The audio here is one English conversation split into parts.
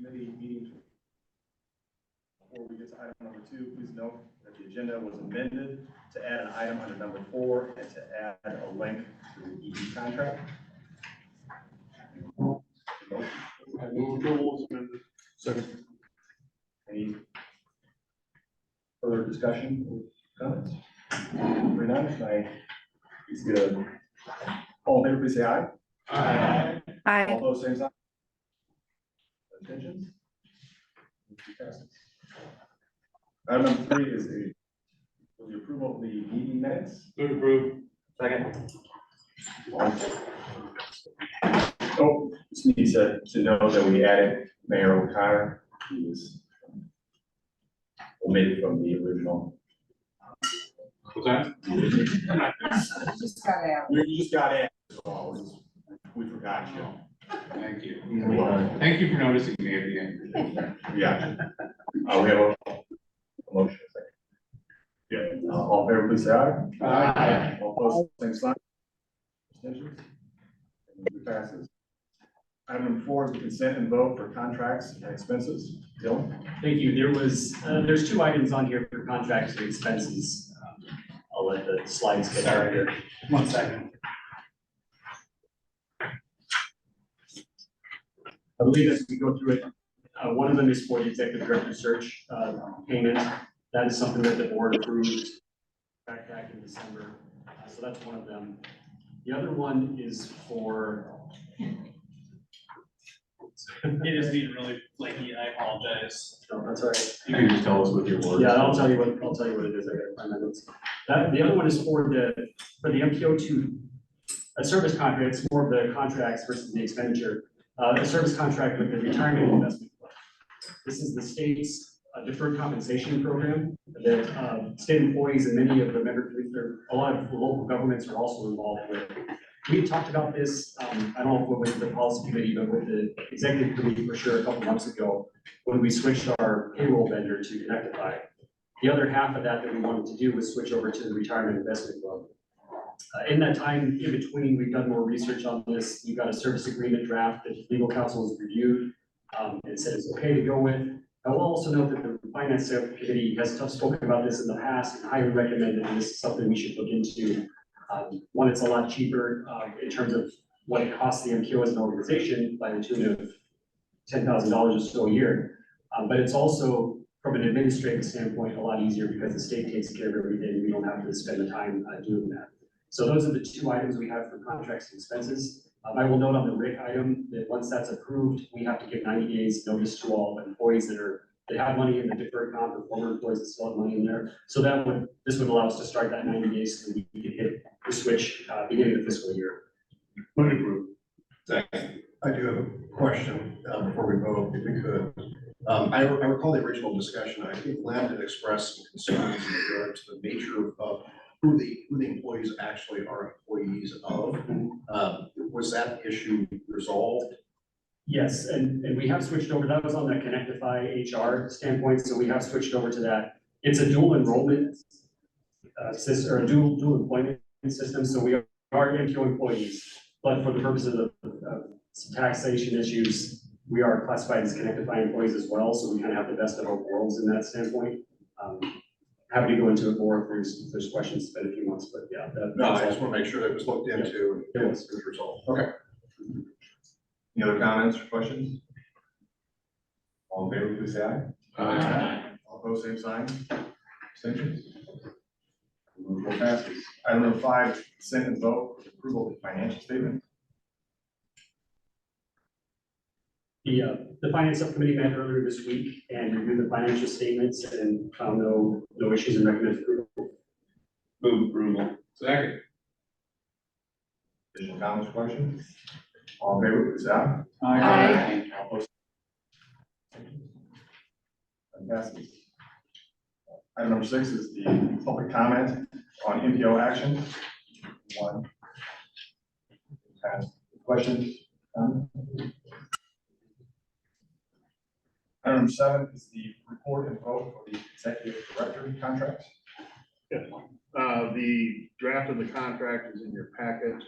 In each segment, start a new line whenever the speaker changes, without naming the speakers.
committee meetings. Before we get to item number 2, please note that the agenda was amended to add an item under number 4 and to add a link to the ED contract.
I move approval as amended. Second.
Any further discussion or comments? Hearing none, can I please get a, all in favor, please say aye.
Aye.
Aye.
All opposed, same sign. Abstentions? Motion passes. Item number 3 is the approval of the meeting minutes.
Move to approve.
Second. Oh, just needs to know that we added Mayor O'Connor. He was omitted from the original.
What's that?
Just got out.
You just got in. We forgot you.
Thank you.
Yeah.
Thank you for noticing me at the end.
Yeah. We have a motion. Yeah. All in favor, please say aye.
Aye.
All opposed, same sign. Abstentions? Motion passes. Item number 4 is the consent and vote for contracts and expenses. Dylan?
Thank you. There's 2 items on here for contracts and expenses. I'll let the slides get started here. 1 second. I believe as we go through it, one of them is for the executive director search payment. That is something that the board approved back in December. So that's one of them. The other one is for.
It is being really flaky. I apologize.
No, that's all right.
You can just tell us what your word.
Yeah, I'll tell you what it is. I gotta find my notes. The other one is for the MPO to a service contract. It's more of the contracts versus the expenditure. A service contract with the retirement investment fund. This is the state's deferred compensation program that state employees and many of the a lot of local governments are also involved with. We talked about this, I don't know if it was with the policy committee, but with the executive committee for sure a couple months ago, when we switched our payroll vendor to Connectify. The other half of that we wanted to do was switch over to the retirement investment fund. In that time in between, we've done more research on this. We've got a service agreement draft that legal counsel has reviewed and said it's okay to go with. I will also note that the finance committee has spoken about this in the past and highly recommended, and this is something we should look into. One, it's a lot cheaper in terms of what it costs the MPO as an organization by the tune of $10,000 or so a year. But it's also, from an administrative standpoint, a lot easier because the state takes care of everything. We don't have to spend the time doing that. So those are the 2 items we have for contracts and expenses. I will note on the RIC item that once that's approved, we have to give 90 days notice to all employees that have money in the deferred comp or former employees that still have money in there. So this would allow us to start that 90 days so we can hit the switch beginning of the fiscal year.
Move to approve.
Second. I do have a question before we vote, if we could. I recall the original discussion. I think Lam had expressed some concerns in regard to the nature of who the employees actually are employees of. Was that issue resolved?
Yes, and we have switched over. That was on the Connectify HR standpoint, so we have switched over to that. It's a dual enrollment system or a dual employment system, so we are MPO employees, but for the purpose of some taxation issues, we are classified as Connectify employees as well, so we kind of have the best of both worlds in that standpoint. Happy to go into it more if there's questions. It's been a few months, but yeah.
No, I just want to make sure that it was looked into and it was resolved. Okay.
Any other comments or questions? All in favor, please say aye.
Aye.
All opposed, same sign. Abstentions? Motion passes. Item number 5, consent and vote for approval of the financial statement.
The finance subcommittee met earlier this week and reviewed the financial statements and found no issues and recommended approval.
Move approval. Second.
Additional comments or questions? All in favor, please say aye.
Aye.
All opposed? Motion passes. Item number 6 is the public comment on MPO action. 1. Questions? Item number 7 is the report and vote for the executive director contract.
The draft of the contract is in your packet.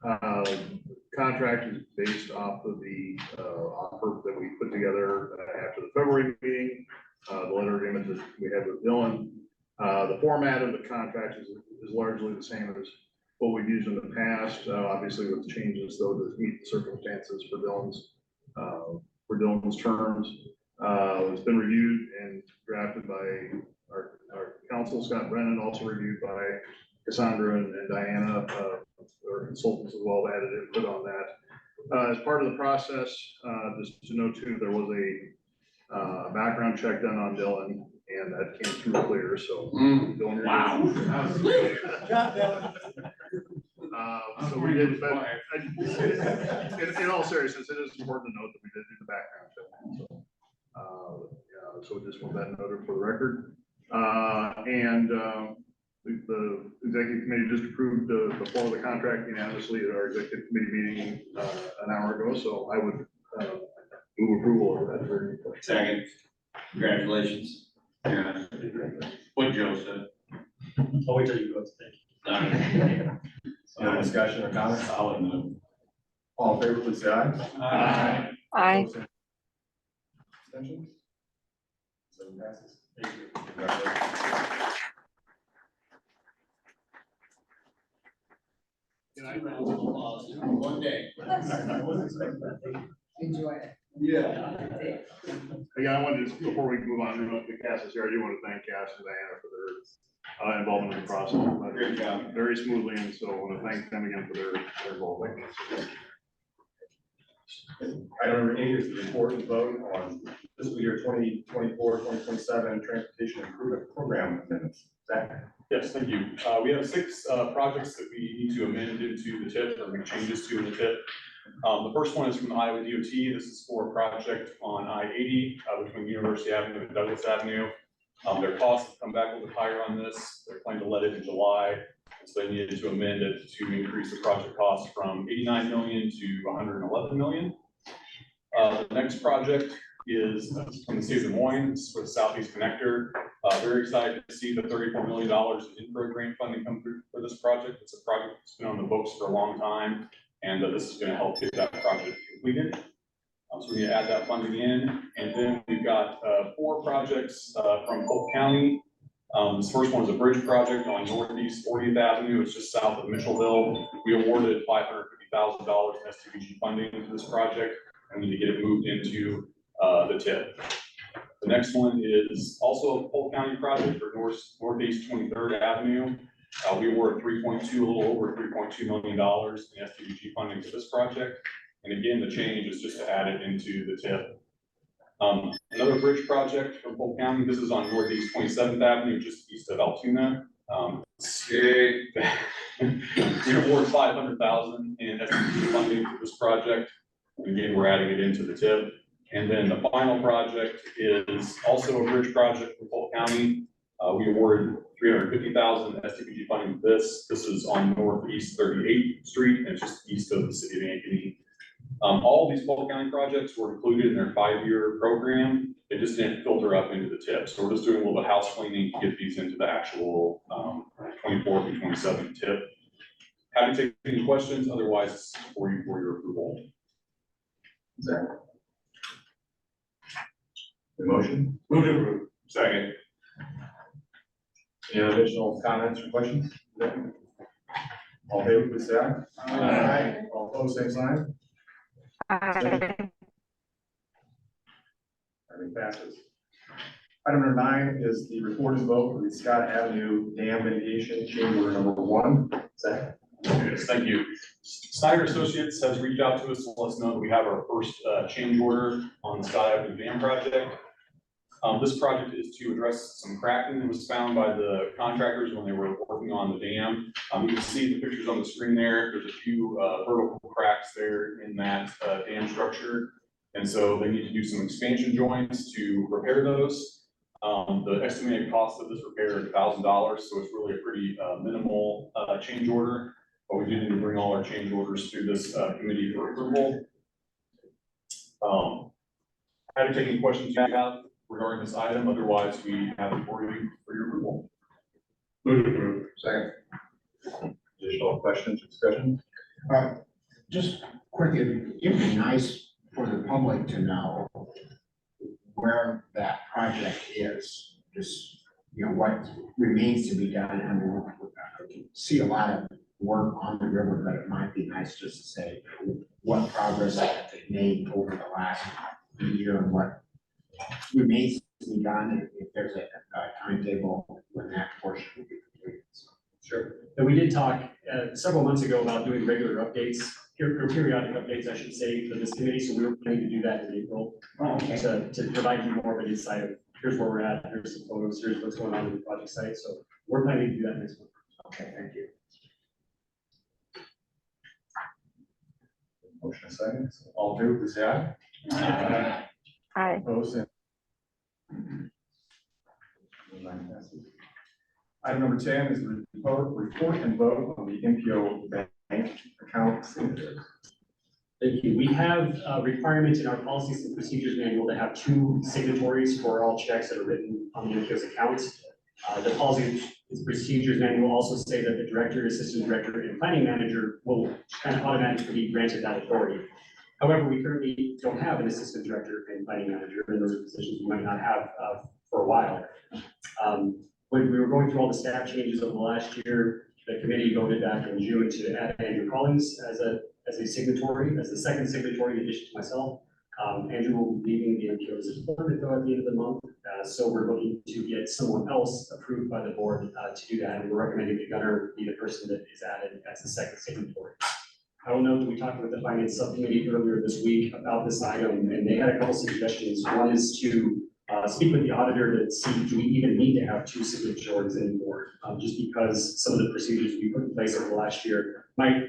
Contract is based off of the offer that we put together after the February meeting, the letter agreement that we had with Dylan. The format of the contract is largely the same as what we've used in the past, obviously with changes though to meet the circumstances for Dylan's terms. It's been reviewed and drafted by our counsel, Scott Brennan, also reviewed by Cassandra and Diana, our consultants as well, added input on that. As part of the process, just to note too, there was a background check done on Dylan, and that came through clear, so. Dylan,
Wow.
So we did, but in all seriousness, it is important to note that we did do the background check. So, yeah, so just want that noted for the record. The executive committee just approved the form of the contract unanimously at our executive committee meeting an hour ago, so I would move approval of that.
Second. Congratulations. Yeah. What Joe said.
I'll wait till you go. Thank you.
No discussion or comments?
Solid move.
All in favor, please say aye.
Aye.
Aye.
Abstentions? So passes.
Thank you.
Congratulations.
One day.
Enjoy it.
Yeah.
Again, I wanted to, before we move on to Cass is here, I do want to thank Cass and Diana for their involvement in the process.
Great job.
Very smoothly, and so I want to thank them again for their involvement.
Item number 8 is the important vote on fiscal year 2024-2027 transportation improvement program amendments. Zach?
Yes, thank you. We have 6 projects that we need to amend into the TIP or make changes to in the TIP. The first one is from the Iowa DOT. This is for a project on I-80 between University Avenue and Douglas Avenue. Their costs have come back a little bit higher on this. They're planning to let it in July. So they needed to amend it to increase the project cost from 89 million to 111 million. The next project is from the state of Moines for the Southeast Connector. Very excited to see the $34 million in infra grant funding come through for this project. It's a project that's been on the books for a long time, and this is going to help get that project completed. So we need to add that funding in, and then we've got 4 projects from Polk County. This first one is a bridge project on Northeast 40th Avenue. It's just south of Mitchellville. We awarded $550,000 in STVG funding to this project, and we need to get it moved into the TIP. The next one is also a Polk County project for Northeast 23rd Avenue. We awarded a little over $3.2 million in STVG funding to this project. And again, the change is just to add it into the TIP. Another bridge project from Polk County. This is on Northeast 27th Avenue, just east of Altoona. We award $500,000 in STVG funding for this project. Again, we're adding it into the TIP. And then the final project is also a bridge project for Polk County. We awarded $350,000 STVG funding for this. This is on Northeast 38th Street, and it's just east of the city of Ankeny. All of these Polk County projects were included in their 5-year program. They just didn't filter up into the TIP. So we're just doing a little bit of house cleaning to get these into the actual 24-27 TIP. Happy to take any questions. Otherwise, for your approval.
Zach? The motion?
Move to approve. Second.
Any additional comments or questions? All in favor, please say aye.
Aye.
All opposed, same sign.
Aye.
Item passes. Item number 9 is the recorded vote for the Scott Avenue Dam mitigation change order number 1. Zach?
Yes, thank you. Snyder Associates has reached out to us to let us know that we have our first change order on the Scott Avenue Dam project. This project is to address some cracking that was found by the contractors when they were working on the dam. You can see the pictures on the screen there. There's a few vertical cracks there in that dam structure. And so they need to do some expansion joints to repair those. The estimated cost of this repair is $1,000, so it's really a pretty minimal change order. But we do need to bring all our change orders through this committee for approval. Happy to take any questions you have regarding this item. Otherwise, we have it for you for your approval.
Move to approve.
Second. Additional questions or discussion?
Just quickly, it'd be nice for the public to know where that project is, just, you know, what remains to be done. I mean, I can see a lot of work on the river, but it might be nice just to say what progress have they made over the last year and what remains to be done, and if there's a timetable when that portion will be completed. So,
Sure. And we did talk several months ago about doing regular updates, or periodic updates, I should say, for this committee. So we were planning to do that in April. To provide you more of an insight of here's where we're at, here's some photos, here's what's going on in the project site. So we're planning to do that next month.
Okay, thank you.
Motion and second. All in favor, please say aye.
Aye.
Opposed, same. Nine passes. Item number 10 is the report and vote on the MPO bank account signatures.
Thank you. We have a requirement in our policies and procedures manual to have 2 signatories for all checks that are written on the MPO's accounts. The policies and procedures manual also say that the director, assistant director, and planning manager will kind of automatically be granted that authority. However, we currently don't have an assistant director and planning manager, and those are positions we might not have for a while. When we were going through all the staff changes over the last year, the committee voted back in June to add Andrew Collins as a signatory, as the second signatory in addition to myself. Andrew will be leaving the MPO as a board though at the end of the month. So we're looking to get someone else approved by the board to do that. And we're recommending that Gunnar be the person that is added as the second signatory. I will note that we talked with the finance subcommittee earlier this week about this item, and they had a couple suggestions. One is to speak with the auditor to see, do we even need to have 2 signatures anymore? Just because some of the procedures we put in place over the last year might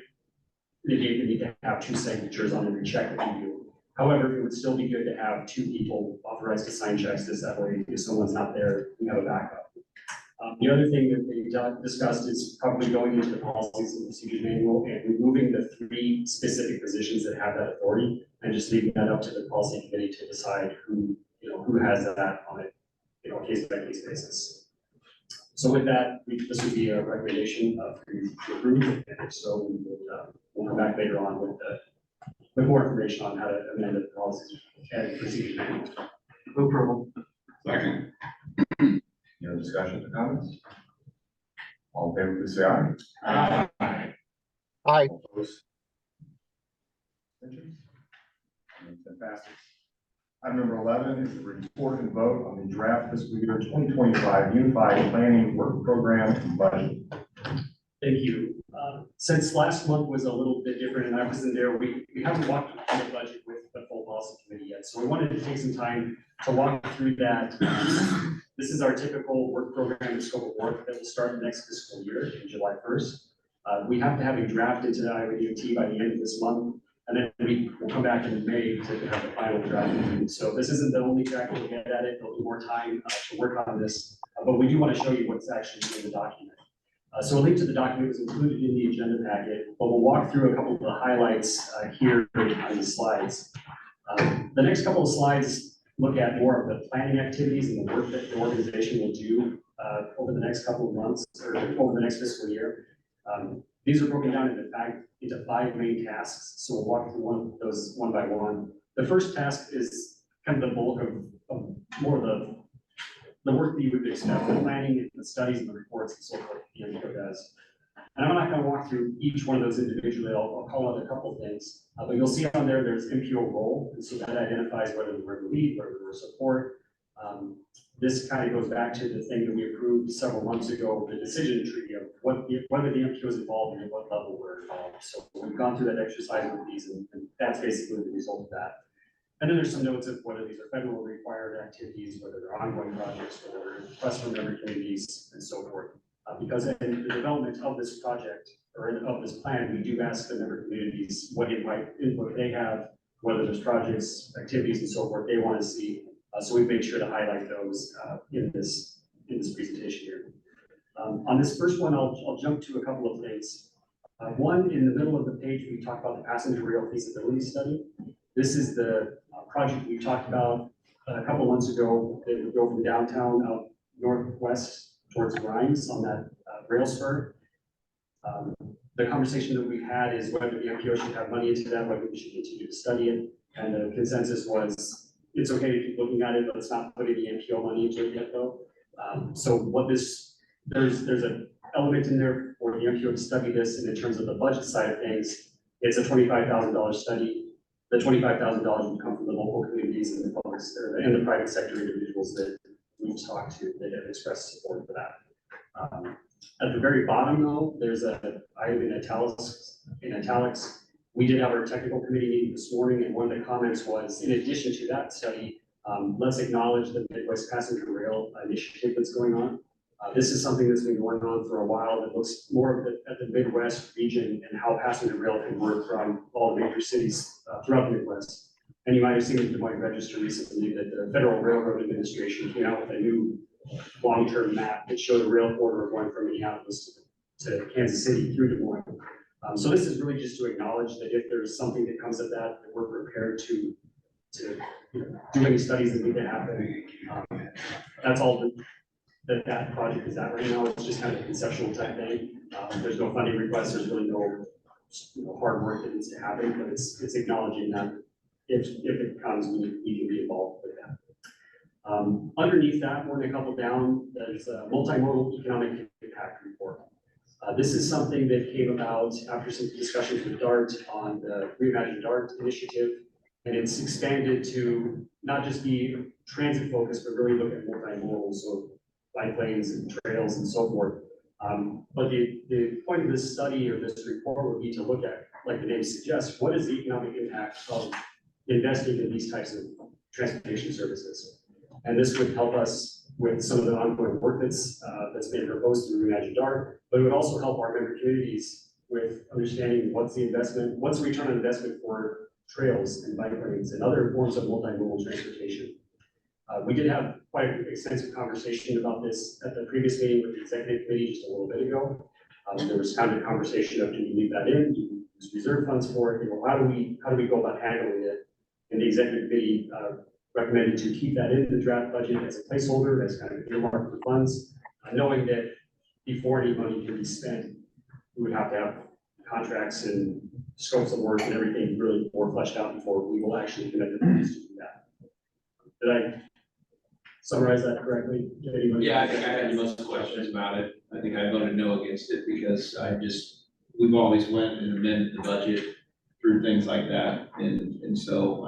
negate the need to have 2 signatures on every check that we do. However, it would still be good to have 2 people authorized to sign checks this that way. If someone's not there, we have a backup. The other thing that they discussed is probably going into the policies and procedures manual and removing the 3 specific positions that have that authority and just leaving that up to the policy committee to decide who has that on a case by case basis. So with that, this would be a recommendation for you to approve. And so we'll come back later on with more information on how to amend the policies and procedures manual. Approval.
Second.
Any other discussion or comments? All in favor, please say aye.
Aye.
Aye.
Opposed? Abstentions? Motion passes. Item number 11 is the report and vote on the draft fiscal year 2025 Unified Planning Work Program and Budget.
Thank you. Since last month was a little bit different and I wasn't there, we haven't walked through the budget with the full policy committee yet. So we wanted to take some time to walk through that. This is our typical work program and scope of work that will start next fiscal year in July 1st. We have to have a draft into the Iowa DOT by the end of this month. And then we will come back in May to have the final draft. So this isn't the only track we'll get at it. There'll be more time to work on this, but we do want to show you what's actually in the document. So a link to the document was included in the agenda packet, but we'll walk through a couple of the highlights here on the slides. The next couple of slides look at more of the planning activities and the work that the organization will do over the next couple of months or over the next fiscal year. These are broken down into 5 main tasks. So we'll walk through one of those one by one. The first task is kind of the bulk of more of the work that you would expect, the planning, and the studies, and the reports, and so forth the MPO does. And I'm not going to walk through each one of those individually. I'll call out a couple of things. But you'll see on there's MPO role, and so that identifies whether we're the lead, whether we're support. This kind of goes back to the thing that we approved several months ago, the decision tree of whether the MPO is involved and at what level we're involved. So we've gone through that exercise with these, and that's basically the result of that. And then there's some notes of whether these are federal required activities, whether they're ongoing projects, or requests from member communities, and so forth. Because in the development of this project, or of this plan, we do ask the member communities what input they have, whether there's projects, activities, and so forth they want to see. So we've made sure to highlight those in this presentation here. On this first one, I'll jump to a couple of things. One, in the middle of the page, we talk about the passenger rail feasibility study. This is the project we talked about a couple months ago that would go from downtown out northwest towards Grimes on that rail spur. the conversation that we've had is whether the MPO should have money into that, whether we should continue to study it. And the consensus was, it's okay to keep looking at it, but let's not put any MPO money into it yet though. So what this, there's an element in there for the MPO to study this, and in terms of the budget side of things, it's a $25,000 study. The $25,000 would come from the local communities and the public, and the private sector individuals that we've talked to that have expressed support for that. At the very bottom though, there's a item in italics. We did have our technical committee meeting this morning, and one of the comments was, in addition to that study, let's acknowledge the Midwest Passenger Rail initiative that's going on. This is something that's been going on for a while that looks more at the Midwest region and how passenger rail can work from all the major cities throughout the Midwest. And you might have seen in the Des Moines Register recently that the Federal Railroad Administration came out with a new long-term map that showed a rail corridor going from Minneapolis to Kansas City through Des Moines. So this is really just to acknowledge that if there's something that comes of that we're prepared to do any studies that need to happen. That's all that project is at right now. It's just kind of a conceptual type thing. There's no funding request. There's really no hard work that needs to happen, but it's acknowledging that if it comes, we can be involved with that. Underneath that, more than a couple down, there's a multimodal economic impact report. This is something that came about after some discussions with DART on the Reimagine DART initiative. And it's expanded to not just be transit focused, but really look at multimodal, so bike lanes and trails and so forth. But the point of this study or this report would be to look at, like the name suggests, what is the economic impact of investing in these types of transportation services? And this would help us with some of the ongoing work that's been proposed through Reimagine DART, but it would also help our member communities with understanding what's the return on investment for trails and bike lanes and other forms of multimodal transportation. We did have quite an extensive conversation about this at the previous meeting with the executive committee just a little bit ago. There was kind of a conversation of, do we leave that in? Do we use reserve funds for it? How do we go about handling it? And the executive committee recommended to keep that in the draft budget as a placeholder, as kind of earmark for funds, knowing that before any money can be spent, we would have to have contracts and scopes of work and everything really more fleshed out before we will actually commit the funds to do that. Did I summarize that correctly?
Yeah, I think I had the most questions about it. I think I voted no against it because we've always went and amended the budget through things like that. And so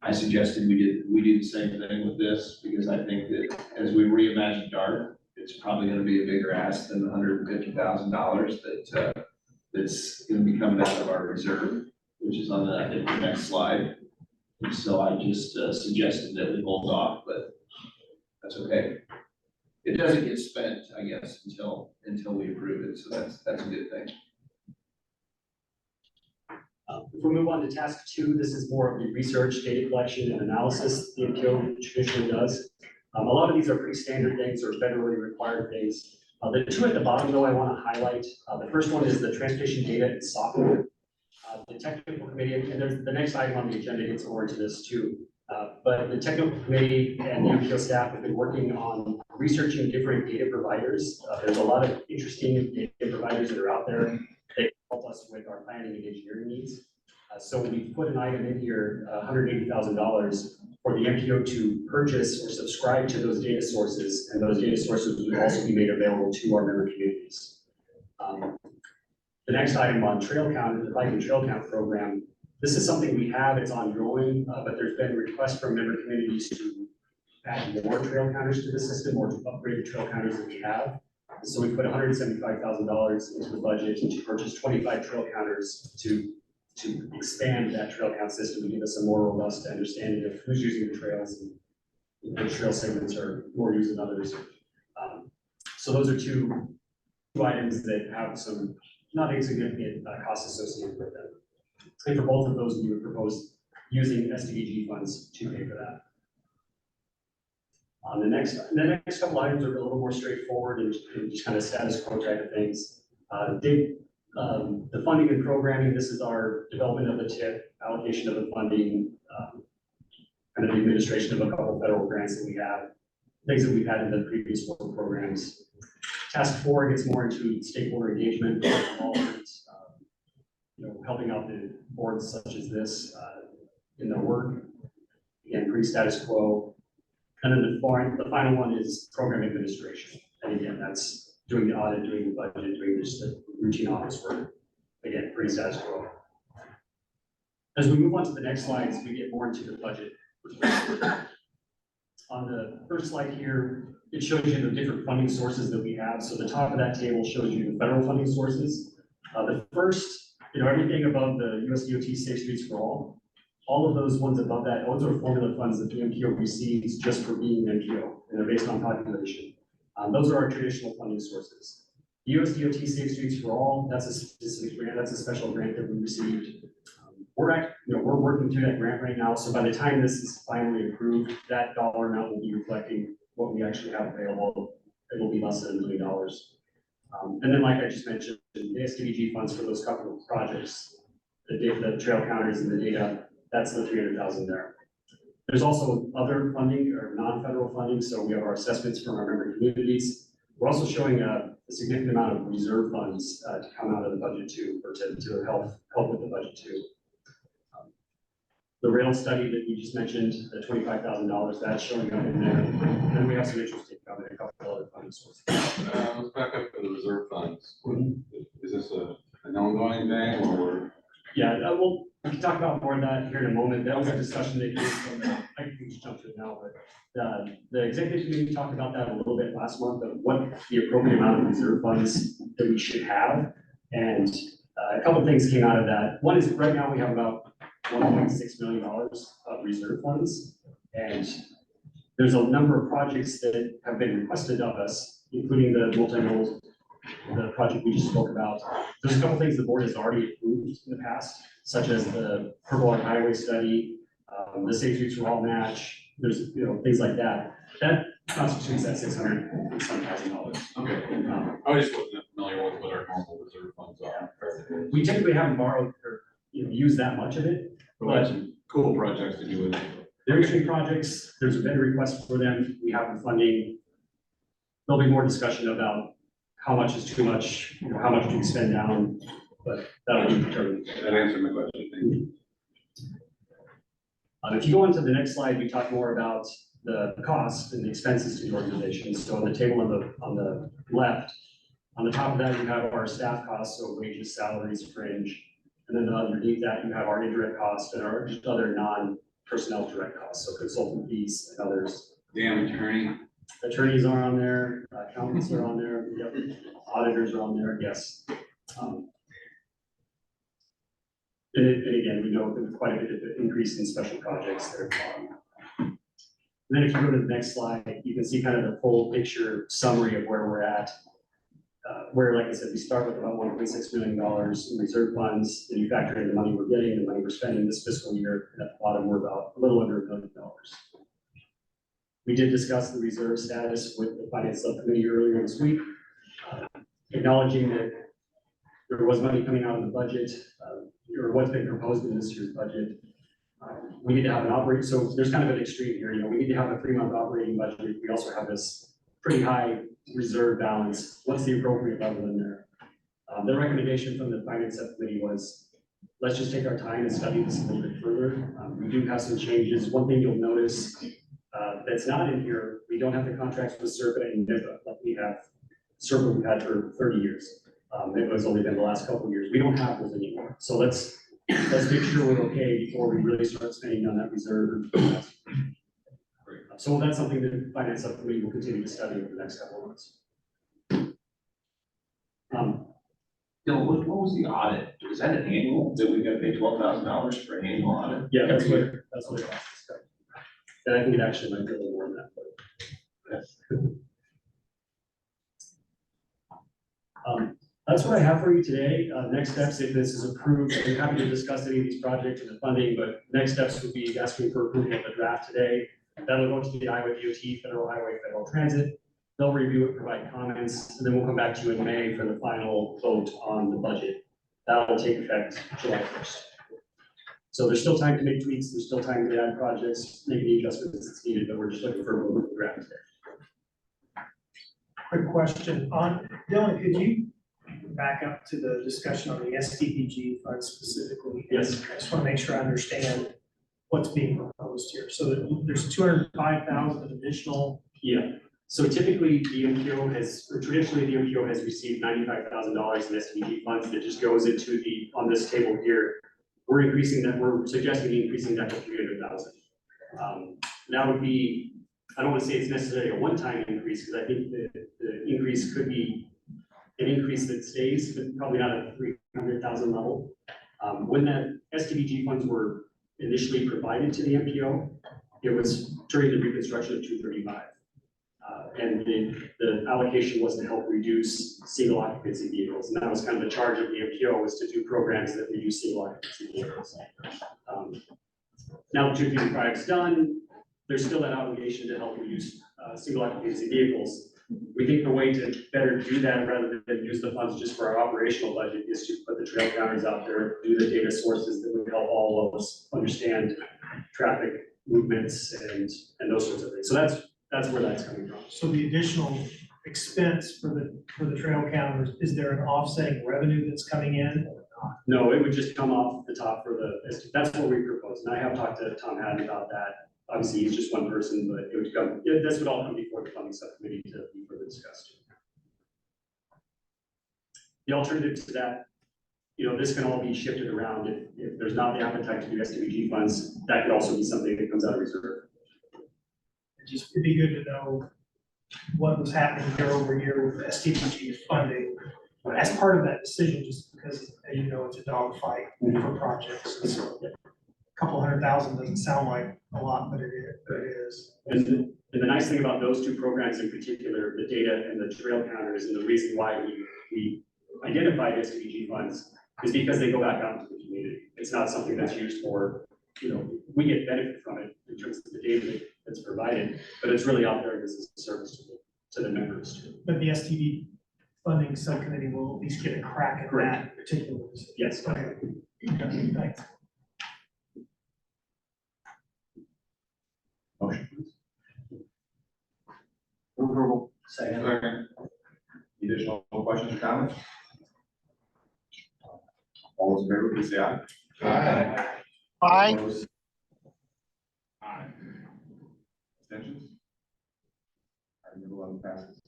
I suggested we do the same thing with this because I think that as we reimagine DART, it's probably gonna be a bigger ask than the $150,000 that's gonna be coming out of our reserve, which is on I think the next slide. And so I just suggested that we hold off, but that's okay. It doesn't get spent, I guess, until we approve it, so that's a good thing.
If we move on to task 2, this is more of the research, data collection, and analysis the MPO traditionally does. A lot of these are pretty standard things or federally required things. The 2 at the bottom, though, I want to highlight. The first one is the transportation data and software. The technical committee, and there's the next item on the agenda gets more into this too. But the technical committee and the MPO staff have been working on researching different data providers. There's a lot of interesting data providers that are out there that help us with our planning and engineering needs. So we put an item in here, $180,000 for the MPO to purchase or subscribe to those data sources, and those data sources will also be made available to our member communities. The next item on trail count, the bike and trail count program, this is something we have, it's ongoing, but there's been requests from member communities to add more trail counters to the system or to upgrade the trail counters that we have. So we put $175,000 into the budget to purchase 25 trail counters to expand that trail count system and give us a more robust understanding of who's using the trails and which trail segments are more used than others. So those are two items that have some not insignificant costs associated with them. And for both of those, we would propose using SDG funds to pay for that. The next couple items are a little more straightforward and just kind of status quo type of things. The funding and programming, this is our development of the TIP, allocation of the funding, kind of the administration of a couple federal grants that we have, things that we've had in the previous work programs. Task 4 gets more into stakeholder engagement, involvement, helping out the boards such as this in their work. Again, pretty status quo. And then the final one is program administration. And again, that's doing the audit, doing the budget, doing just the routine office work. Again, pretty status quo. As we move on to the next slides, we get more into the budget. On the first slide here, it shows you the different funding sources that we have. So the top of that table shows you the federal funding sources. The first, everything above the US DOT Safe Streets for all of those ones above that, those are formula funds that the MPO receives just for being an MPO, and they're based on population. Those are our traditional funding sources. The US DOT Safe Streets for All, that's a specific grant, that's a special grant that we received. We're working through that grant right now, so by the time this is finally approved, that dollar amount will be reflecting what we actually have available. It will be less than $1 million. And then, like I just mentioned, the SDBG funds for those couple of projects, the trail counters and the data, that's the 300,000 there. There's also other funding or non-federal funding, so we have our assessments from our member communities. We're also showing a significant amount of reserve funds to come out of the budget too, or to help with the budget too. The rail study that you just mentioned, the $25,000, that's showing up in there. And then we have some interesting income in a couple other funding sources.
Let's back up to the reserve funds. Is this an ongoing thing or?
Yeah, we can talk about more of that here in a moment. That was a discussion that came from, I can just jump to it now, but the executive committee talked about that a little bit last month, of what the appropriate amount of reserve funds that we should have. And a couple of things came out of that. One is right now we have about $1.6 million of reserve funds. And there's a number of projects that have been requested of us, including the multimodal, the project we just spoke about. There's a couple things the board has already approved in the past, such as the Purple Line Highway study, the Safe Streets for All match. There's things like that. That constitutes that $600,000.
Okay. I just wasn't familiar with what our normal reserve funds are.
We typically haven't borrowed or used that much of it.
But some cool projects to do with it.
They're interesting projects. There's a better request for them. We have the funding. There'll be more discussion about how much is too much, how much do we spend down, but that'll be determined.
That answered my question. Thank you.
If you go on to the next slide, we talk more about the costs and the expenses to the organization. So on the table on the left, on the top of that, you have our staff costs, so wages, salaries, fringe. And then underneath that, you have our indirect costs and our just other non-personnel direct costs, so consultant fees and others.
Damn attorney.
Attorneys are on there, accountants are on there, yep. Auditors are on there, yes. And again, we know there's quite a bit of increase in special projects that are and then if you go to the next slide, you can see kind of the full picture summary of where we're at. Where, like I said, we start with about $1.6 million in reserve funds, and you factor in the money we're getting, the money we're spending this fiscal year, and at the bottom, we're about a little under $1 million. We did discuss the reserve status with the finance subcommittee earlier this week, acknowledging that there was money coming out of the budget, or what's been proposed in this year's budget. We need to have an operating, so there's kind of an extreme here, we need to have a 3-month operating budget. We also have this pretty high reserve balance. What's the appropriate level in there? The recommendation from the finance subcommittee was, let's just take our time and study this a little bit further. We do have some changes. One thing you'll notice that's not in here, we don't have the contracts with Serpa and NIPA like we have. Serpa we've had for 30 years. It was only been the last couple of years. We don't have those anymore. So let's make sure we're okay before we really start spending on that reserve. So that's something that the finance subcommittee will continue to study over the next couple of months.
Bill, what was the audit? Is that an annual, that we gotta pay $12,000 for an annual audit?
Yeah, that's what it costs. And I think it actually might be a little more than that, but. That's what I have for you today. Next steps, if this is approved, I'm happy to discuss any of these projects and the funding, but next steps would be asking for approval of the draft today. That'll go to the Iowa DOT, Federal Highway, Federal Transit. They'll review it, provide comments, and then we'll come back to you in May for the final vote on the budget. That'll take effect July 1st. So there's still time to make tweaks, there's still time to add projects, make any adjustments that's needed, but we're just looking for a little bit of draft today.
Quick question on, Dylan, could you back up to the discussion on the STPG fund specifically?
Yes.
I just want to make sure I understand what's being proposed here. So there's 205,000 additional.
Yeah, so typically the MPO has, or traditionally the MPO has received $95,000 in STG funds that just goes into on this table here. We're suggesting increasing that to 300,000. That would be, I don't want to say it's necessarily a one-time increase, because I think the increase could be an increase that stays, but probably not at the 300,000 level. When the STBG funds were initially provided to the MPO, it was during the reconstruction of 235. And the allocation was to help reduce single occupancy vehicles. And that was kind of the charge of the MPO, was to do programs that reduce single occupancy vehicles. Now that 235 is done, there's still that obligation to help reduce single occupancy vehicles. We think the way to better do that, rather than use the funds just for our operational budget, is to put the trail counters out there, do the data sources that would help all of us understand traffic movements and those sorts of things. So that's where that's coming from.
So the additional expense for the trail counters, is there an offsetting revenue that's coming in?
No, it would just come off the top for that's what we propose. And I have talked to Tom Haddon about that. Obviously, he's just one person, but it would come, this would all come before the funding subcommittee to be further discussed. The alternative to that, this can all be shifted around. If there's not the appetite to do STBG funds, that could also be something that comes out of reserve.
It'd be good to know what was happening year over year with STBG funding as part of that decision, just because, as you know, it's a dogfight for projects. And so a couple 100,000 doesn't sound like a lot, but it is.
And the nice thing about those two programs in particular, the data and the trail counters, and the reason why we identified STBG funds is because they go back out into the community. It's not something that's used for, we get benefit from it in terms of the data that's provided, but it's really out there as a service to the members too.
But the STB funding subcommittee will at least get a crack at that particular.
Yes.
Okay. Thanks.
Motion, please. Move approval.
Second.
Additional questions or comments? All those in favor, please say aye.
Aye.
Aye.
Opposed? Aye. Abstentions? Item number 11 passes.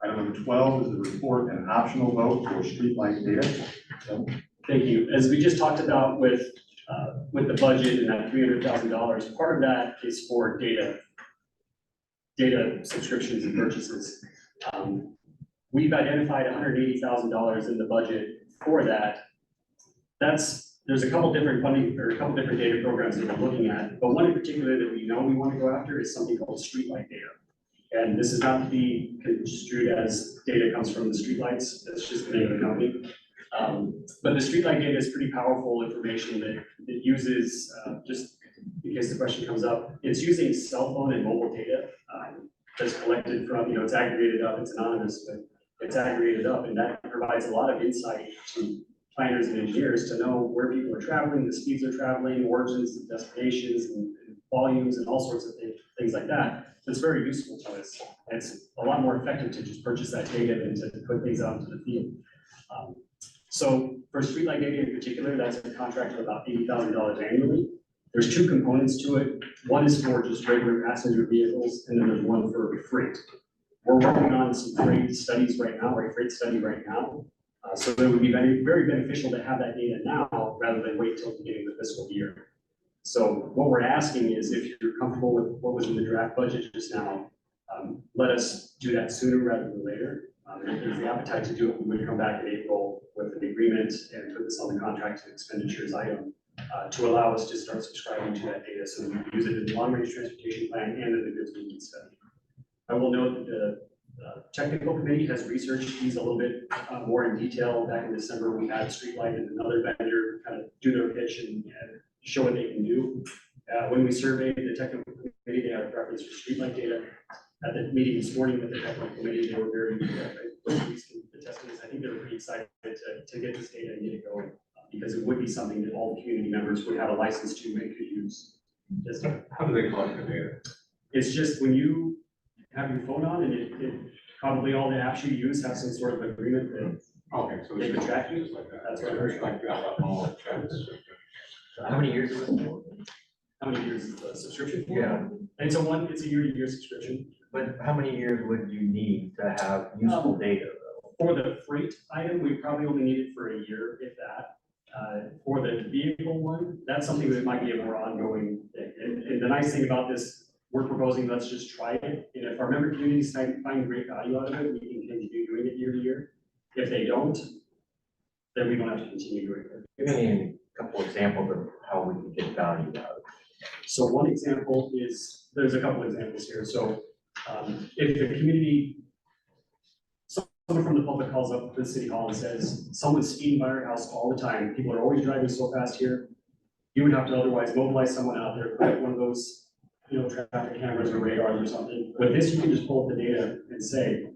Item number 12 is the report and optional vote for streetlight data. So,
Thank you. As we just talked about with the budget and that $300,000, part of that is for data subscriptions and purchases. We've identified $180,000 in the budget for that. There's a couple different funding, or a couple different data programs that we're looking at, but one in particular that we know we want to go after is something called streetlight data. And this is not to be construed as data comes from the streetlights, that's just the name of the company. But the streetlight data is pretty powerful information that it uses, just in case the question comes up, it's using cell phone and mobile data that's collected from, it's aggregated up, it's anonymous, but it's aggregated up, and that provides a lot of insight to planners and engineers to know where people are traveling, the speeds they're traveling, origins and destinations, and volumes, and all sorts of things like that. So it's very useful to us. And it's a lot more effective to just purchase that data than to put things out into the field. So for streetlight data in particular, that's a contract of about $80,000 annually. There's two components to it. One is for just regular passenger vehicles, and then there's one for freight. We're working on some freight studies right now, or a freight study right now. So it would be very, very beneficial to have that data now rather than wait till the beginning of the fiscal year. So what we're asking is, if you're comfortable with what was in the draft budget just now, let us do that sooner rather than later. If there's the appetite to do it, we would come back in April with an agreement and put this on the contract and expenditures item to allow us to start subscribing to that data so that we can use it in the long-range transportation plan and in the goods movement study. I will note that the technical committee has researched these a little bit more in detail. Back in December, we had Streetlight and another vendor kind of do their pitch and show what they can do. When we surveyed the technical committee, they had a preference for streetlight data. At the meeting this morning with the technical committee, they were very pleased with the testing. I think they were pretty excited to get this data and get it going because it would be something that all the community members would have a license to and could use.
How do they collect the data?
It's just when you have your phone on, and it probably all the apps you use have some sort of agreement that
Okay, so
they
it's
can track you.
just like that.
That's what I heard.
Like that, all the chats.
How many years is it for?
How many years is the subscription for?
Yeah.
And it's a year-to-year subscription.
But how many years would you need to have useful data though?
For the freight item, we probably only need it for a year, if that. For the vehicle one, that's something that might be a more ongoing thing. And the nice thing about this, we're proposing, let's just try it. And if our member communities find great value out of it, we can continue doing it year to year. If they don't, then we don't have to continue doing it.
Give me a couple examples of how we can get value out of it.
So one example is, there's a couple examples here. So if the community, someone from the public calls up the city hall and says, someone's speeding by our house all the time, people are always driving so fast here. You would have to otherwise mobilize someone out there, put one of those, traffic cameras or radars or something. With this, you can just pull up the data and say,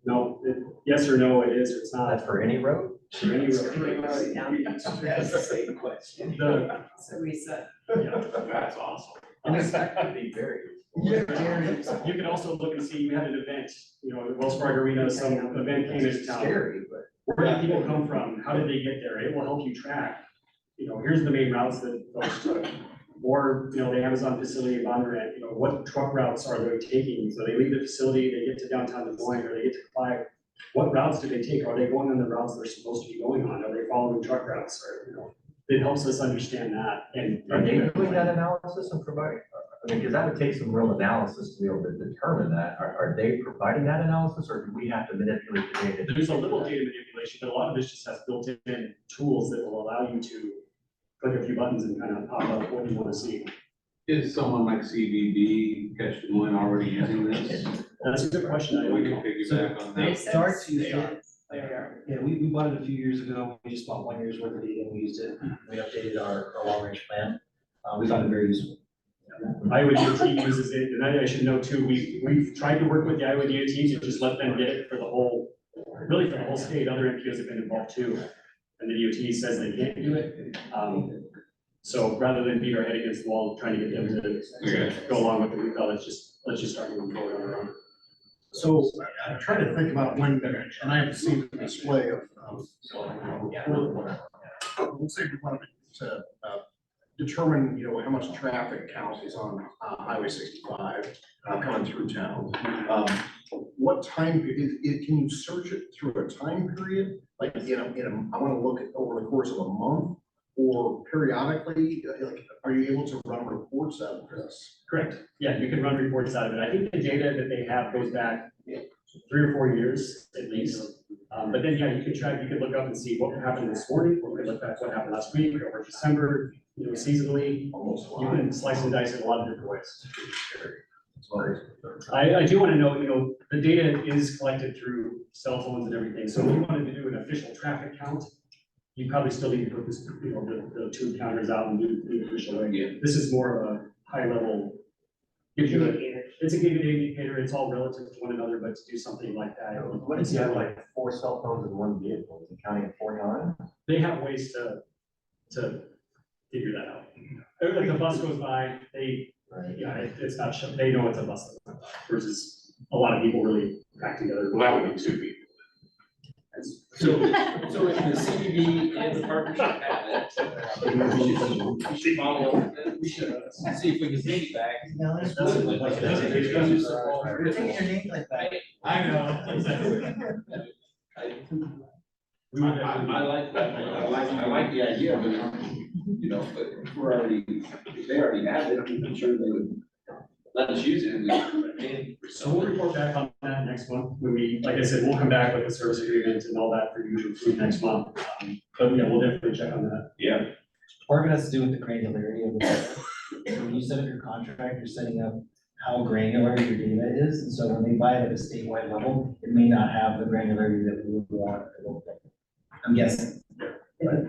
no, yes or no, it is or it's not.
That's for any road?
For any road.
That's the same question.
So
we said.
Yeah.
That's awesome.
And this could be very useful.
You can also look and see, we had an event, at Wells Fargo Arena, some event came into town.
Scary, but.
Where did people come from? How did they get there? It will help you track, here's the main routes that folks took. Or, the Amazon facility in Bondurant, what truck routes are they taking? So they leave the facility, they get to downtown Des Moines, or they get to Clyde. What routes do they take? Are they going on the routes they're supposed to be going on? Are they following truck routes? Or, it helps us understand that and.
Are they doing that analysis and providing, because that would take some real analysis to be able to determine that. Are they providing that analysis, or do we have to manipulate the data?
There's a little data manipulation, but a lot of this just has built-in tools that will allow you to click a few buttons and kind of pop up what you want to see.
Is someone like CBB, Catch Des Moines already using this?
That's a good question. I
We
don't
can
know.
piggyback on that.
Darts used it. Yeah, we bought it a few years ago. We just bought 1 year's worth of data and we used it. We updated our long-range plan. We found it very useful.
Iowa DOT uses it, and I should know too, we've tried to work with the Iowa DOT to just let them get it for the whole, really for the whole state. Other MPOs have been involved too. And the DOT says they can't do it. So rather than beat our head against the wall, trying to get them to go along with it, we thought let's just start moving forward on our own.
So I'm trying to think about when, and I haven't seen the display of, let's say we wanted to determine, how much traffic count is on Highway 65 coming through town. What time, can you search it through a time period? Like, I want to look at over the course of a month or periodically, are you able to run reports out of this?
Correct. Yeah, you can run reports out of it. I think the data that they have goes back 3 or 4 years at least. But then, yeah, you could look up and see what happened this morning, or we could look back what happened last week, or December, seasonally. You can slice and dice it a lot of different ways. I do want to note, the data is collected through cell phones and everything. So if you wanted to do an official traffic count, you probably still need to put this, the tube counters out and do the official way.
Yeah.
This is more of a high level. Gives you it's a given indicator, it's all relative to one another, but to do something like that.
What if you have like 4 cell phones in one vehicle, is it counting at 49?
They have ways to figure that out. If the bus goes by, it's not, they know it's a bus versus a lot of people really pack together.
Well, that would be 2 people.
So if the CBB and the partnership have it, we should follow up, we should see if we can piggyback.
No, that's
We're
taking your name like that.
I know. I like that, I like the idea, but, but if they already have it, I'm sure they would let us use it, and
So we'll report back on that next month, when we, like I said, we'll come back with the service agreement and all that for you to approve next month. But yeah, we'll definitely check on that.
Yeah.
Part of it has to do with the granularity of the data. When you set up your contract, you're setting up how granular your data is, and so when they buy it at a statewide level, it may not have the granularity that we would want. I'm guessing.
But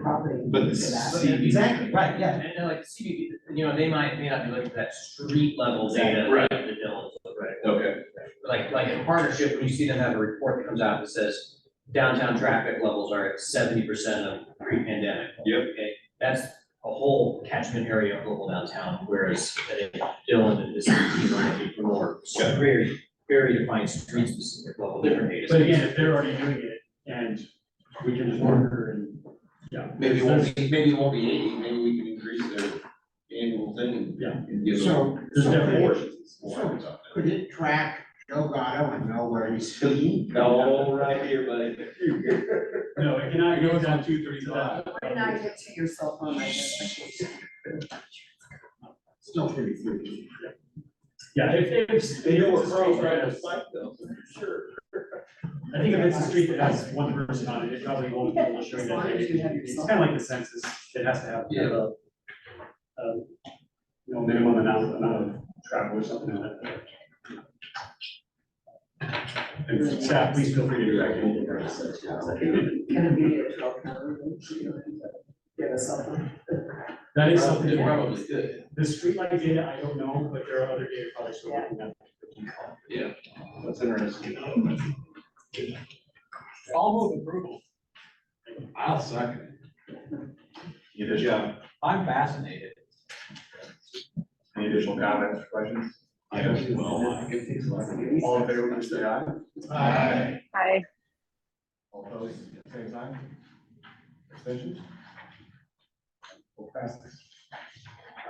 the CBB.
Exactly, right, yeah.
And like CBB, they may not be looking for that street level data.
Right.
That they'll look at.
Okay.
Like in partnership, when you see them have a report that comes out that says downtown traffic levels are at 70% of pre-pandemic.
Yep.
Okay, that's a whole catchment area of local downtown, whereas Dillon and this is more very very defined street specific level, different data.
But again,
sets.
if they're already doing it and we can just monitor and, yeah.
Maybe it won't be 80, maybe we can increase their annual thing.
Yeah.
And give them.
So,
There's definitely
portions.
so could it track Joe Gatto and know where he's speeding?
No, right here, buddy.
No, it cannot go down
235.
When I get to your cell phone identification.
Still pretty good.
Yeah, if.
They know where
it's a
Carl's
street
riding
that
a
has-
bike though, sure.
I think if it's a street that has one person on it, it probably won't be able to show you that. It's kind of like the census, it has to have kind of a, minimum amount of travel or something like that. And staff, please feel free to direct me.
Can it be a twelve number? Give a cell phone.
That is something.
They probably could.
The streetlight data, I don't know, but there are other data probably still looking at.
Yeah.
That's interesting.
I'll move approval.
I'll second it.
Good job.
I'm fascinated.
Any additional comments or questions?
All in favor, please say aye.
Aye.
Hi.
All opposed, same sign? Abstentions? Will pass.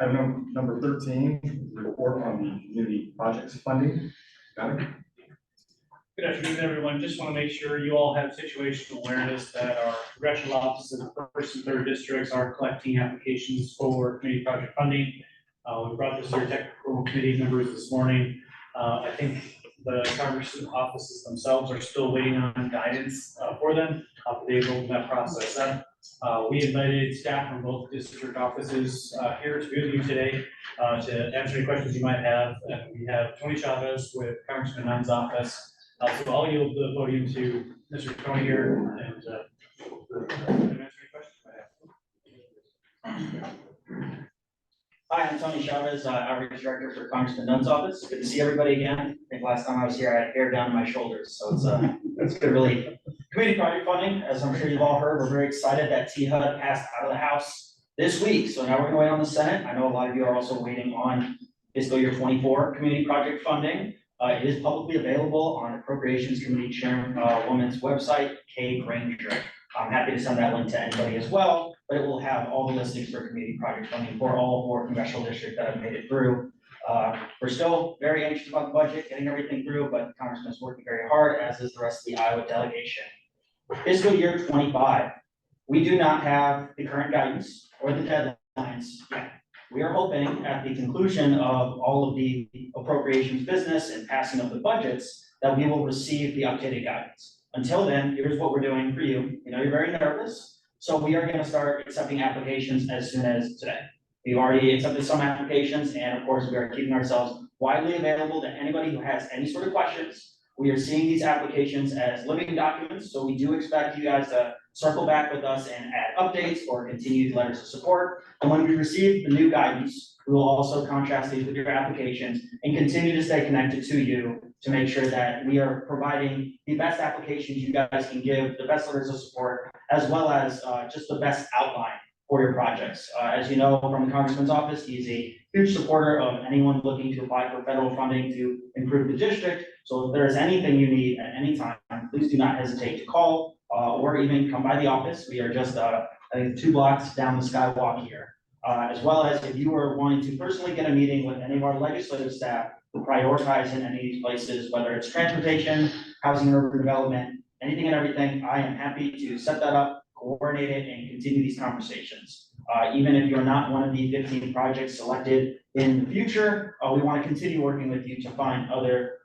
Item number 13, is the report on the community projects funding. Got it?
Good afternoon, everyone. Just want to make sure you all have situational awareness that our congressional offices in the first and third districts are collecting applications for community project funding. We brought this to your technical committee members this morning. I think the Congress offices themselves are still waiting on guidance for them. They've opened that process up. We invited staff from both district offices here to be with you today to answer any questions you might have. And we have Tony Chavez with Congressman Nunn's office. So I'll yield the podium to Mr. Tony here and answer any questions you might have.
Hi, I'm Tony Chavez, Outreach Director for Congressman Nunn's office. Good to see everybody again. I think last time I was here, I had hair down to my shoulders, so it's good relief. Community project funding, as I'm sure you've all heard, we're very excited that THUD passed out of the House this week. So now we're gonna wait on the Senate. I know a lot of you are also waiting on fiscal year 24 community project funding. It is publicly available on Appropriations Committee Chairwoman's website, Kay Granger. I'm happy to send that link to anybody as well, but it will have all the listings for community project funding for all 4 congressional districts that have made it through. We're still very anxious about the budget, getting everything through, but Congressman is working very hard, as is the rest of the Iowa delegation. Fiscal year 25, we do not have the current guidance or the deadlines yet. We are hoping at the conclusion of all of the appropriations business and passing of the budgets that we will receive the updated guidance. Until then, here's what we're doing for you. You know, you're very nervous, so we are gonna start accepting applications as soon as today. We've already accepted some applications, and of course, we are keeping ourselves widely available to anybody who has any sort of questions. We are seeing these applications as living documents, so we do expect you guys to circle back with us and add updates or continued letters of support. And when we receive the new guidance, we will also contrast these with your applications and continue to stay connected to you to make sure that we are providing the best applications you guys can give, the best letters of support, as well as just the best outline for your projects. As you know from the Congressman's office, he's a huge supporter of anyone looking to apply for federal funding to improve the district. So if there is anything you need at any time, please do not hesitate to call or even come by the office. We are just, I think, 2 blocks down the skywalk here. As well as if you are wanting to personally get a meeting with any of our legislative staff who prioritize in any of these places, whether it's transportation, housing, urban development, anything and everything, I am happy to set that up, coordinate it, and continue these conversations. Even if you're not one of the 15 projects selected in the future, we want to continue working with you to find other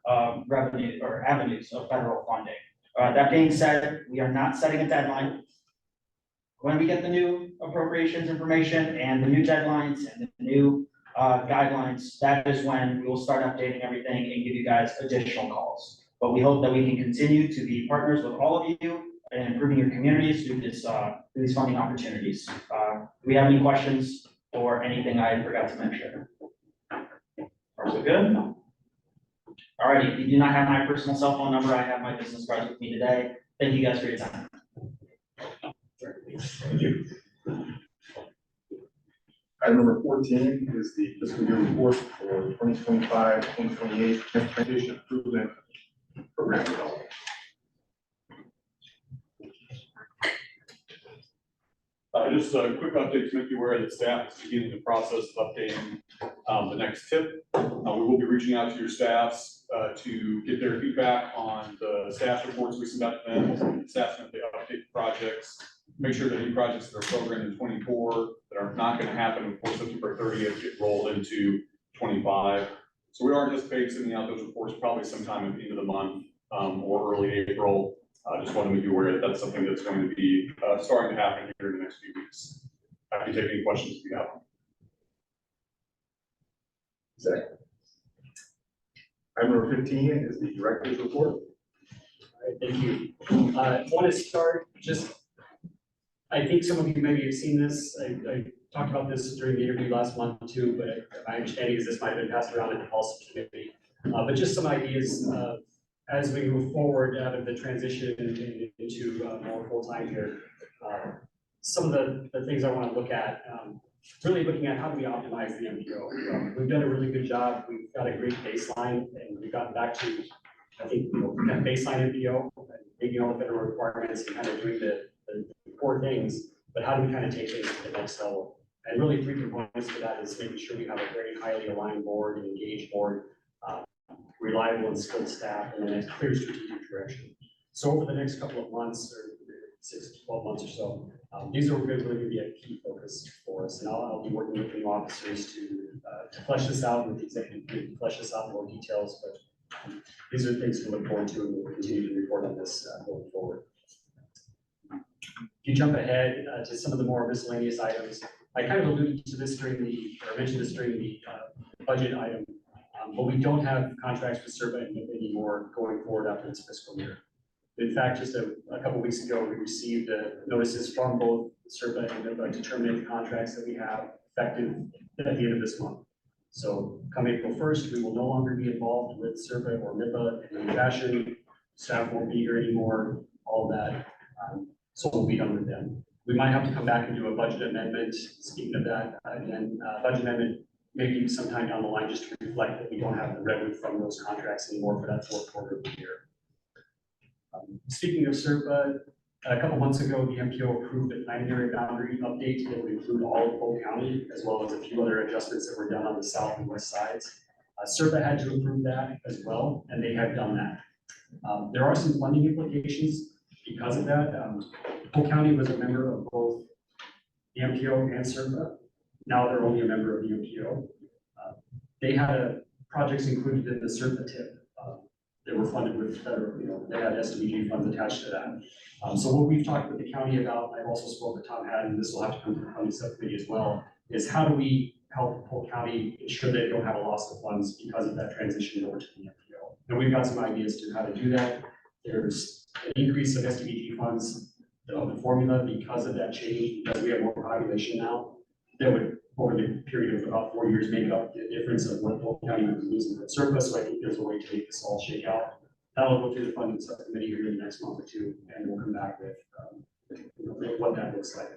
revenue or avenues of federal funding. That being said, we are not setting a deadline. When we get the new appropriations information and the new deadlines and the new guidelines, that is when we will start updating everything and give you guys additional calls. But we hope that we can continue to be partners with all of you in improving your communities through this, through these funding opportunities. Do we have any questions or anything I forgot to mention? Are we good? All righty, if you do not have my personal cell phone number, I have my business cards with me today. Thank you guys for your time.
Thank you. Item number 14 is the fiscal year report for 2025-2028 transportation improvement program development.
Just a quick update to make you aware that staff is beginning the process of updating the next tip. We will be reaching out to your staffs to get their feedback on the staff reports we send out to them. Staff's going to update projects, make sure that any projects that are programmed in 24 that are not going to happen before September 30th get rolled into 25. So we are anticipating sending out those reports probably sometime at the end of the month or early April. Just want to make you aware that that's something that's going to be starting to happen here in the next few weeks. Happy to take any questions if you have them.
Zach. Item number 15 is the director's report.
All right, thank you. I want to start just, I think some of you maybe have seen this. I talked about this during the interview last month too, but my understanding is this might have been passed around in the policy committee. But just some ideas as we move forward out of the transition into more full-time here. Some of the things I want to look at, really looking at how do we optimize the MPO. We've done a really good job. We've got a great baseline and we've gotten back to, I think, kind of baseline MPO, making all the federal requirements and kind of doing the core things, but how do we kind of take things to the next level? And really 3 components to that is making sure we have a very highly aligned board and engaged board, reliable and skilled staff, and then a clear strategic direction. So over the next couple of months, or 6 to 12 months or so, these are going to really be a key focus for us. And I'll be working with the new officers to flesh this out with the executive team, to flesh this out in more details. But these are things to look forward to, and we'll continue to report on this going forward. If you jump ahead to some of the more miscellaneous items, I kind of alluded to this during or mentioned this during the budget item. But we don't have contracts with SERPA anymore going forward after this fiscal year. In fact, just a couple weeks ago, we received notices from both SERPA and MIPA to terminate the contracts that we have effective at the end of this month. So come April 1st, we will no longer be involved with SERPA or MIPA in any fashion. Staff won't be here anymore, all of that. So we'll be done with them. We might have to come back and do a budget amendment. Speaking of that, again, budget amendment maybe sometime down the line, just to reflect that we don't have the revenue from those contracts anymore for that 4th quarter of the year. Speaking of SERPA, a couple months ago, the MPO approved a 9-area boundary update that would include all of Polk County, as well as a few other adjustments that were done on the south and west sides. SERPA had to approve that as well, and they have done that. There are some funding implications because of that. Polk County was a member of both the MPO and SERPA. Now they're only a member of the MPO. They had projects included in the SERPA tip. They were funded with federal, they had SDBG funds attached to that. So what we've talked with the county about, I've also spoke with Tom Haddon, this will have to come to the funding subcommittee as well, is how do we help Polk County ensure they don't have a loss of funds because of that transition over to the MPO. And we've got some ideas to how to do that. There's an increase of SDBG funds of the formula because of that change, because we have more population now. That would, over the period of about 4 years, make up the difference of what Polk County would be losing from SERPA. So I think there's a way to make this all shake out. That'll go through the funding subcommittee here in the next month or two, and we'll come back with what that looks like.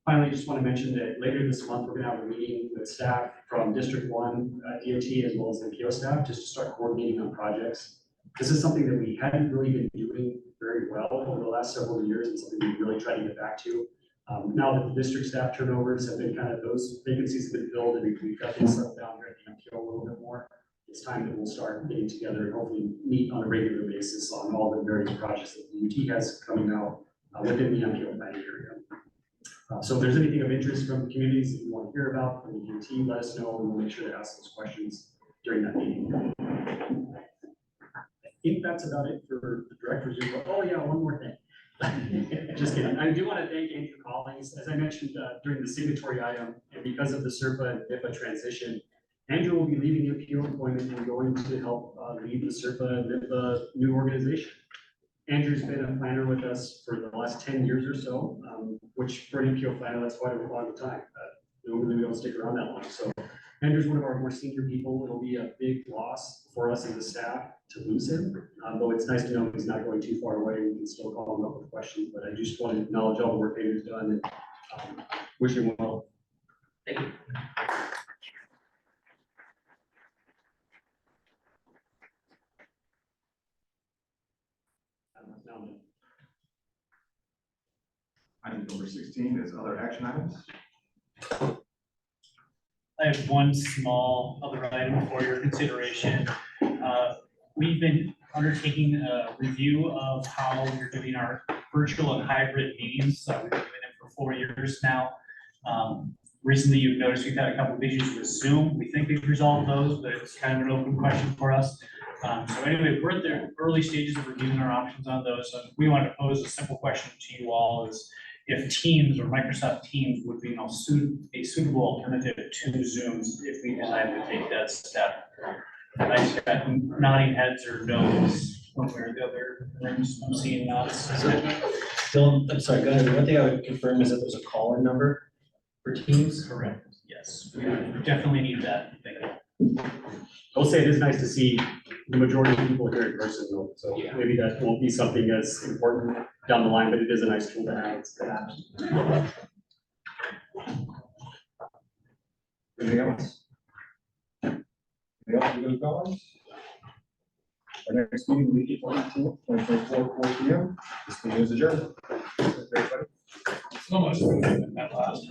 Finally, just want to mention that later this month, we're going to have a meeting with staff from District 1 DOT as well as MPO staff just to start coordinating on projects. This is something that we hadn't really been doing very well over the last several years, and something we really try to get back to. Now that the district staff turnovers have been those vacancies have been filled, and we've got things settled down here at the MPO a little bit more, it's time that we'll start getting together and hopefully meet on a regular basis on all the various projects that the UT has coming out within the MPO planning area. So if there's anything of interest from communities that you want to hear about from the UT, let us know, and we'll make sure to ask those questions during that meeting. I think that's about it for the director's report. Oh yeah, one more thing. Just kidding. I do want to thank Andrew Collins. As I mentioned during the signatory item, and because of the SERPA and MIPA transition, Andrew will be leaving the MPO employment and going to help lead the SERPA and MIPA new organization. Andrew's been a planner with us for the last 10 years or so, which for an MPO planner, that's quite a long time. Normally we don't stick around that long. So Andrew's one of our more senior people. It'll be a big loss for us as a staff to lose him, though it's nice to know he's not going too far away. We can still call him up with questions, but I just want to acknowledge all the work Andrew's done and wish him well. Thank you. No.
Item number 16 is other action items.
I have one small other item for your consideration. We've been undertaking a review of how we're doing our virtual and hybrid meetings. We've been doing them for 4 years now. Recently, you've noticed we've had a couple of issues with Zoom. We think we've resolved those, but it's kind of an open question for us. So anyway, we're at the early stages of reviewing our options on those. So we want to pose a simple question to you all is if Teams or Microsoft Teams would be a suitable alternative to Zooms if we decide to take that step. I just got nodding heads or no's one way or the other. I'm seeing nods.
Still, I'm sorry, go ahead. One thing I would confirm is that there's a call-in number for Teams.
Correct, yes. We definitely need that.
I will say it is nice to see the majority of people here in person, though, so maybe that won't be something as important down the line, but it is a nice tool to have. It's good app.
Anything else? Anything else we go on? Our next meeting will be April 18th, 2024, 4 p.m. This meeting is adjourned. Thank you, everybody.
So much. That last.